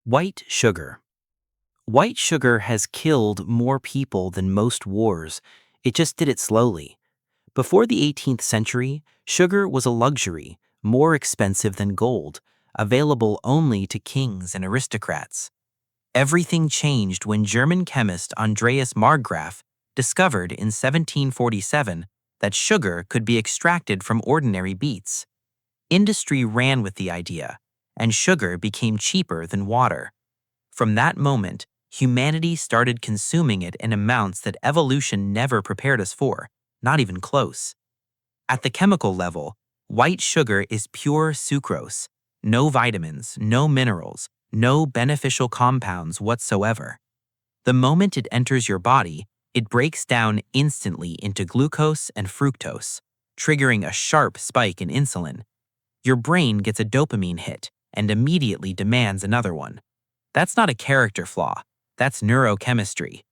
White sugar. White sugar has killed more people than most wars. It just did it slowly. Before the 18th century, sugar was a luxury, more expensive than gold, available only to kings and aristocrats. Everything changed when German chemist Andreas Marggraf discovered in 1747 that sugar could be extracted from ordinary beets. Industry ran with the idea, and sugar became cheaper than water. From that moment, humanity started consuming it in amounts that evolution never prepared us for, not even close. At the chemical level, white sugar is pure sucrose, no vitamins, no minerals, no beneficial compounds whatsoever. The moment it enters your body, it breaks down instantly into glucose and fructose, triggering a sharp spike in insulin. Your brain gets a dopamine hit and immediately demands another one. That's not a character flaw, that's neurochemistry.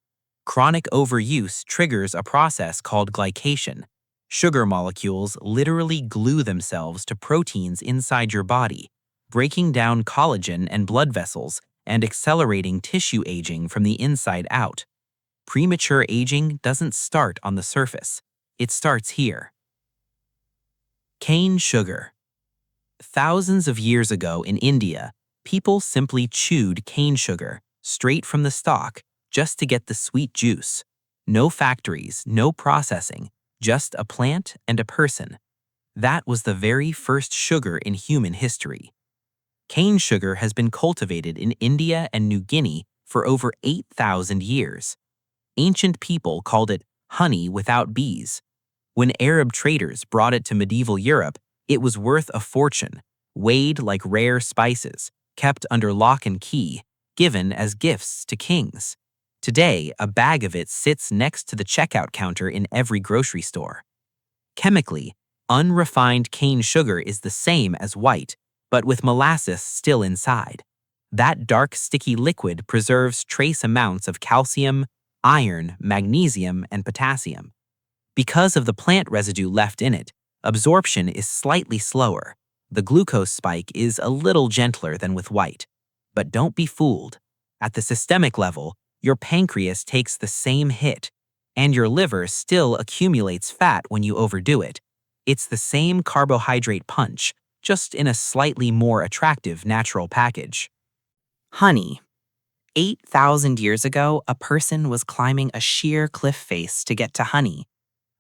Chronic overuse triggers a process called glycation. Sugar molecules literally glue themselves to proteins inside your body, breaking down collagen and blood vessels and accelerating tissue aging from the inside out. Premature aging doesn't start on the surface, it starts here. Cane sugar. Thousands of years ago in India, people simply chewed cane sugar straight from the stalk just to get the sweet juice. No factories, no processing, just a plant and a person. That was the very first sugar in human history. Cane sugar has been cultivated in India and New Guinea for over 8,000 years. Ancient people called it honey without bees. When Arab traders brought it to medieval Europe, it was worth a fortune, weighed like rare spices, kept under lock and key, given as gifts to kings. Today, a bag of it sits next to the checkout counter in every grocery store. Chemically, unrefined cane sugar is the same as white, but with molasses still inside. That dark, sticky liquid preserves trace amounts of calcium, iron, magnesium, and potassium. Because of the plant residue left in it, absorption is slightly slower. The glucose spike is a little gentler than with white. But don't be fooled. At the systemic level, your pancreas takes the same hit, and your liver still accumulates fat when you overdo it. It's the same carbohydrate punch, just in a slightly more attractive natural package. Honey. 8,000 years ago, a person was climbing a sheer cliff face to get to honey.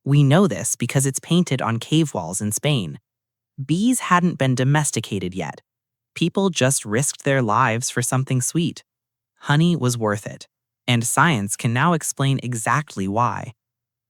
We know this because it's painted on cave walls in Spain. Bees hadn't been domesticated yet. People just risked their lives for something sweet. Honey was worth it, and science can now explain exactly why.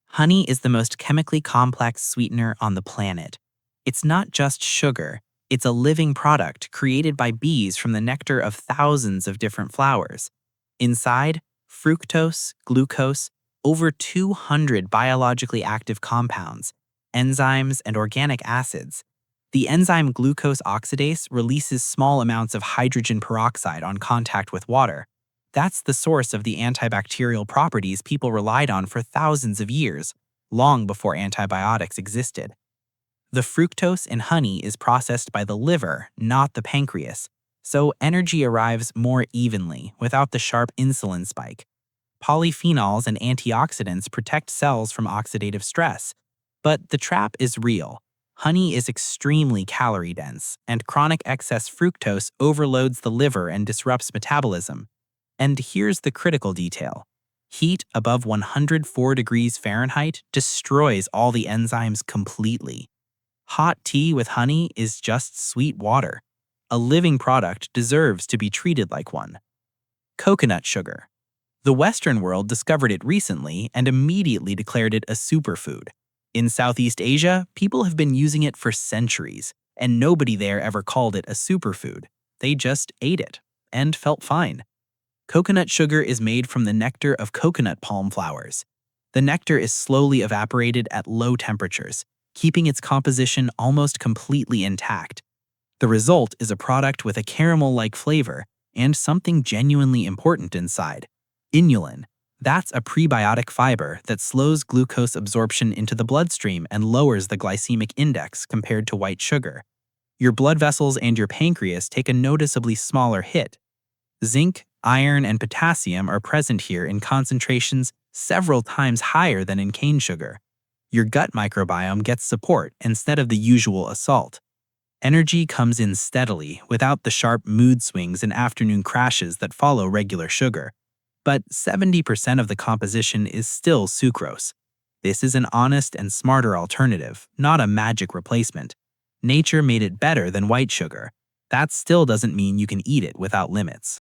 Honey is the most chemically complex sweetener on the planet. It's not just sugar, it's a living product created by bees from the nectar of thousands of different flowers. Inside, fructose, glucose, over 200 biologically active compounds, enzymes, and organic acids. The enzyme glucose oxidase releases small amounts of hydrogen peroxide on contact with water. That's the source of the antibacterial properties people relied on for thousands of years, long before antibiotics existed. The fructose in honey is processed by the liver, not the pancreas, so energy arrives more evenly without the sharp insulin spike. Polyphenols and antioxidants protect cells from oxidative stress. But the trap is real. Honey is extremely calorie-dense, and chronic excess fructose overloads the liver and disrupts metabolism. And here's the critical detail. Heat above 104 degrees Fahrenheit destroys all the enzymes completely. Hot tea with honey is just sweet water. A living product deserves to be treated like one. Coconut sugar. The Western world discovered it recently and immediately declared it a superfood. In Southeast Asia, people have been using it for centuries, and nobody there ever called it a superfood. They just ate it and felt fine. Coconut sugar is made from the nectar of coconut palm flowers. The nectar is slowly evaporated at low temperatures, keeping its composition almost completely intact. The result is a product with a caramel-like flavor and something genuinely important inside: inulin. That's a prebiotic fiber that slows glucose absorption into the bloodstream and lowers the glycemic index compared to white sugar. Your blood vessels and your pancreas take a noticeably smaller hit. Zinc, iron, and potassium are present here in concentrations several times higher than in cane sugar. Your gut microbiome gets support instead of the usual assault. Energy comes in steadily without the sharp mood swings and afternoon crashes that follow regular sugar. But 70% of the composition is still sucrose. This is an honest and smarter alternative, not a magic replacement. Nature made it better than white sugar. That still doesn't mean you can eat it without limits.